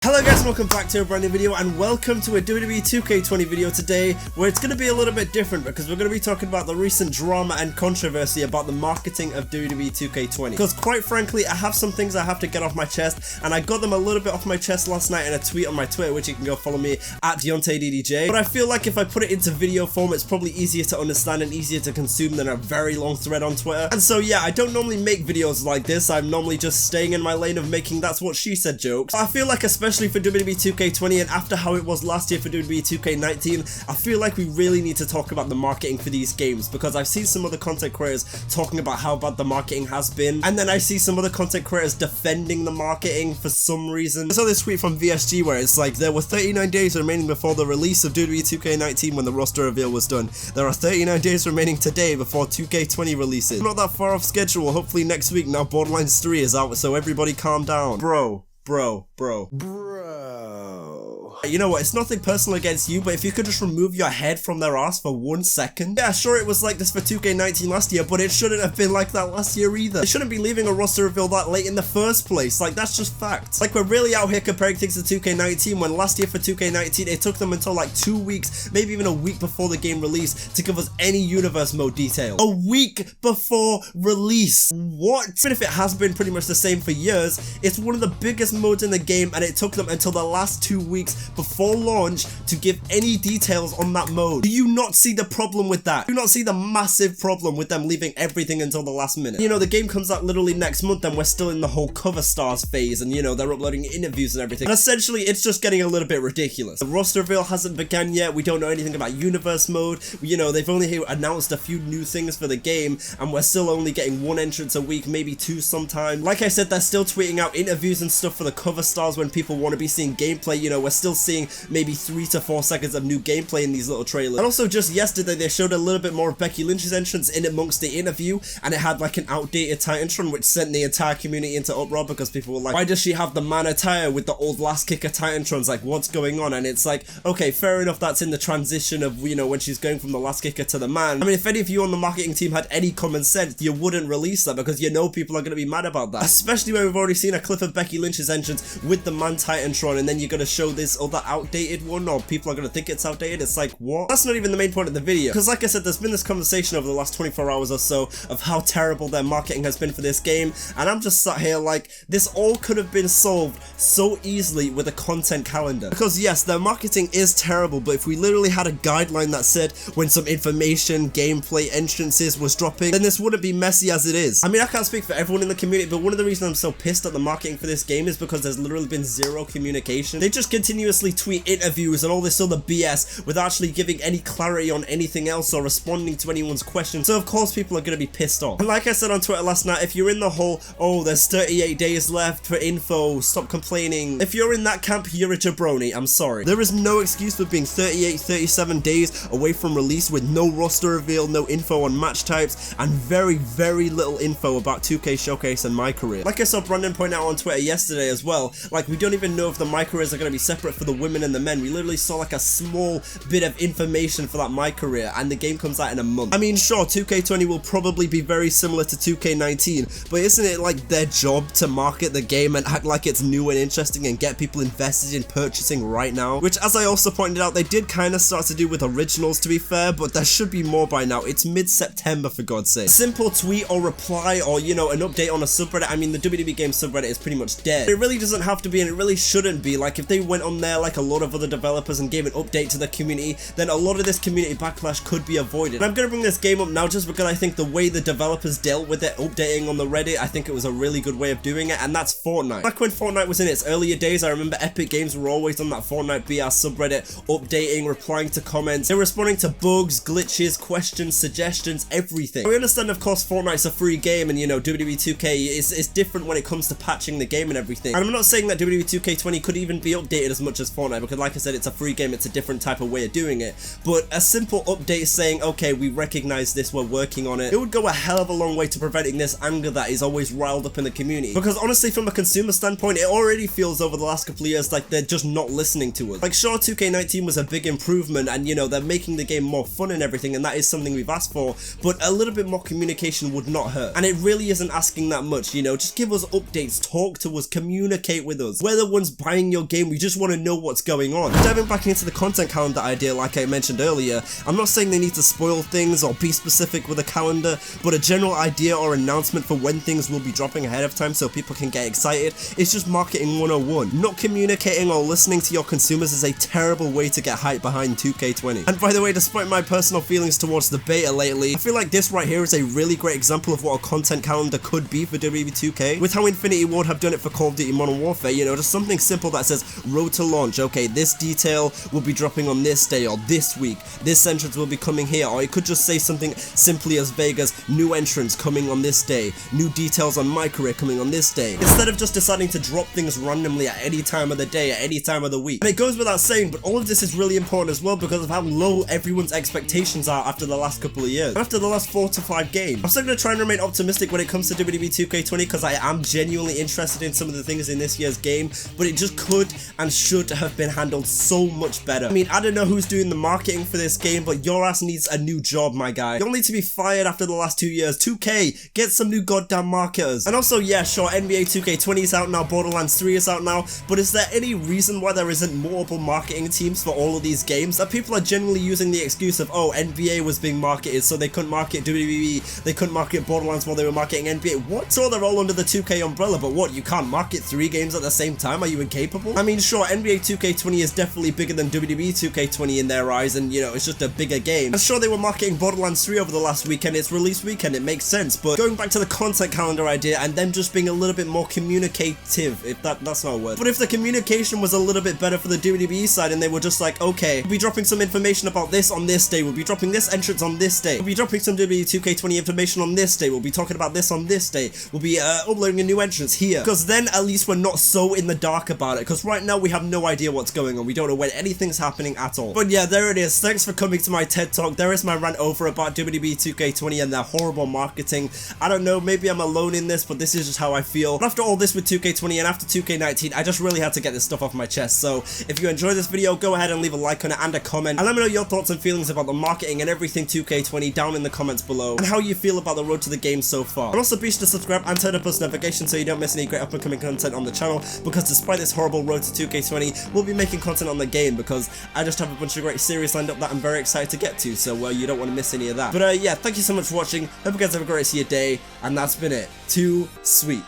Hello guys, welcome back to a brand new video and welcome to a WWE 2K20 video today where it's going to be a little bit different because we're going to be talking about the recent drama and controversy about the marketing of WWE 2K20. Because quite frankly, I have some things I have to get off my chest and I got them a little bit off my chest last night in a tweet on my Twitter, which you can go follow me at Deonte. But I feel like if I put it into video form, it's probably easier to understand and easier to consume than a very long thread on Twitter. And so yeah, I don't normally make videos like this. I'm normally just staying in my lane of making that's what she said jokes. I feel like especially for WWE 2K20 and after how it was last year for WWE 2K19, I feel like we really need to talk about the marketing for these games because I've seen some other content creators talking about how bad the marketing has been, and then I see some other content creators defending the marketing for some reason. I saw this tweet from VSG where it's like, there were 39 days remaining before the release of WWE 2K19 when the roster reveal was done. There are 39 days remaining today before 2K20 releases. Not that far off schedule, hopefully next week now Borderlands 3 is out, so everybody calm down. Bro. You know what, it's nothing personal against you, but if you could just remove your head from their ass for 1 second. Yeah, sure it was like this for 2K19 last year, but it shouldn't have been like that last year either. They shouldn't be leaving a roster reveal that late in the first place. Like, that's just facts. Like, we're really out here comparing things to 2K19 when last year for 2K19, it took them until like 2 weeks, maybe even a week before the game release to give us any universe mode detail. A week before release. What? Even if it has been pretty much the same for years, it's one of the biggest modes in the game and it took them until the last 2 weeks before launch to give any details on that mode. Do you not see the problem with that? Do you not see the massive problem with them leaving everything until the last minute? You know, the game comes out literally next month and we're still in the whole cover stars phase and you know, they're uploading interviews and everything. And essentially, it's just getting a little bit ridiculous. The roster reveal hasn't begun yet. We don't know anything about universe mode. You know, they've only announced a few new things for the game and we're still only getting 1 entrance a week, maybe 2 sometime. Like I said, they're still tweeting out interviews and stuff for the cover stars when people want to be seeing gameplay. You know, we're still seeing maybe 3 to 4 seconds of new gameplay in these little trailers. And also just yesterday they showed a little bit more of Becky Lynch's entrance in amongst the interview and it had like an outdated Titantron which sent the entire community into uproar because people were like, why does she have the man attire with the old last kicker Titantrons? Like, what's going on? And it's like, okay, fair enough, that's in the transition of, you know, when she's going from the last kicker to the man. I mean, if any of you on the marketing team had any common sense, you wouldn't release that because you know people are going to be mad about that. Especially when we've already seen a clip of Becky Lynch's entrance with the man Titantron and then you're going to show this other outdated one or people are going to think it's outdated. It's like, what? That's not even the main point of the video because like I said, there's been this conversation over the last 24 hours or so of how terrible their marketing has been for this game and I'm just sat here like, this all could have been solved so easily with a content calendar. Because yes, their marketing is terrible, but if we literally had a guideline that said when some information, gameplay, entrances was dropping, then this wouldn't be messy as it is. I mean, I can't speak for everyone in the community, but one of the reasons I'm so pissed at the marketing for this game is because there's literally been zero communication. They just continuously tweet interviews and all this other BS without actually giving any clarity on anything else or responding to anyone's questions. So of course people are going to be pissed off. And like I said on Twitter last night, if you're in the whole, oh, there's 38 days left for info, stop complaining. If you're in that camp, you're a jabroni. I'm sorry. There is no excuse for being 38, 37 days away from release with no roster reveal, no info on match types, and very, very little info about 2K Showcase and MYCAREER. Like I saw Brandon point out on Twitter yesterday as well, like we don't even know if the MYCAREERs are going to be separate for the women and the men. We literally saw like a small bit of information for that MYCAREER and the game comes out in a month. I mean, sure, 2K20 will probably be very similar to 2K19, but isn't it like their job to market the game and act like it's new and interesting and get people invested in purchasing right now? Which, as I also pointed out, they did kind of start to do with originals to be fair, but there should be more by now. It's mid-September for God's sake. A simple tweet or reply or, you know, an update on a subreddit. I mean, the WWE game subreddit is pretty much dead. It really doesn't have to be and it really shouldn't be. Like, if they went on there like a lot of other developers and gave an update to the community, then a lot of this community backlash could be avoided. And I'm going to bring this game up now just because I think the way the developers dealt with it, updating on the Reddit, I think it was a really good way of doing it, and that's Fortnite. Back when Fortnite was in its earlier days, I remember Epic Games were always on that Fortnite BR subreddit, updating, replying to comments. They were responding to bugs, glitches, questions, suggestions, everything. We understand, of course, Fortnite's a free game, and you know, WWE 2K is different when it comes to patching the game and everything. And I'm not saying that WWE 2K20 could even be updated as much as as Fortnite, because like I said, it's a free game, it's a different type of way of doing it. But a simple update saying, okay, we recognize this, we're working on it, it would go a hell of a long way to preventing this anger that is always riled up in the community. Because honestly, from a consumer standpoint, it already feels over the last couple of years like they're just not listening to us. Like, sure, 2K19 was a big improvement, and you know, they're making the game more fun and everything, and that is something we've asked for, but a little bit more communication would not hurt. And it really isn't asking that much, you know, just give us updates, talk to us, communicate with us. We're the ones buying your game, we just want to know what's going on. Diving back into the content calendar idea, like I mentioned earlier, I'm not saying they need to spoil things or be specific with a calendar, but a general idea or announcement for when things will be dropping ahead of time so people can get excited. It's just marketing 101. Not communicating or listening to your consumers is a terrible way to get hype behind 2K20. And by the way, despite my personal feelings towards the beta lately, I feel like this right here is a really great example of what a content calendar could be for WWE 2K. With how Infinity Ward have done it for Call of Duty Modern Warfare, you know, just something simple that says road to launch. Okay, this detail will be dropping on this day or this week. This entrance will be coming here. Or it could just say something simply as vague as new entrance coming on this day, new details on MYCAREER coming on this day, instead of just deciding to drop things randomly at any time of the day, at any time of the week. And it goes without saying, but all of this is really important as well because of how low everyone's expectations are after the last couple of years, after the last 4 to 5 games. I'm still going to try and remain optimistic when it comes to WWE 2K20 because I am genuinely interested in some of the things in this year's game, but it just could and should have been handled so much better. I mean, I don't know who's doing the marketing for this game, but your ass needs a new job, my guy. You'll need to be fired after the last 2 years. 2K, get some new goddamn marketers. And also, yeah, sure, NBA 2K20 is out now, Borderlands 3 is out now, but is there any reason why there isn't multiple marketing teams for all of these games? That people are generally using the excuse of, oh, NBA was being marketed, so they couldn't market WWE, they couldn't market Borderlands while they were marketing NBA. What? So they're all under the 2K umbrella, but what, you can't market 3 games at the same time? Are you incapable? I mean, sure, NBA 2K20 is definitely bigger than WWE 2K20 in their eyes, and you know, it's just a bigger game. And sure, they were marketing Borderlands 3 over the last weekend, it's release weekend, it makes sense, but going back to the content calendar idea and them just being a little bit more communicative, if that's not a word, but if the communication was a little bit better for the WWE side and they were just like, okay, we'll be dropping some information about this on this day, we'll be dropping this entrance on this day, we'll be dropping some WWE 2K20 information on this day, we'll be talking about this on this day, we'll be uploading a new entrance here, because then at least we're not so in the dark about it, because right now we have no idea what's going on, we don't know when anything's happening at all. But yeah, there it is. Thanks for coming to my TED Talk. There is my rant over about WWE 2K20 and their horrible marketing. I don't know, maybe I'm alone in this, but this is just how I feel. But after all this with 2K20 and after 2K19, I just really had to get this stuff off my chest. So if you enjoyed this video, go ahead and leave a like on it and a comment, and let me know your thoughts and feelings about the marketing and everything 2K20 down in the comments below, and how you feel about the road to the game so far. And also be sure to subscribe and turn on post notifications so you don't miss any great up and coming content on the channel, because despite this horrible road to 2K20, we'll be making content on the game, because I just have a bunch of great series lined up that I'm very excited to get to, so you don't want to miss any of that. But yeah, thank you so much for watching, hope you guys have a great rest of your day, and that's been it. Too sweet.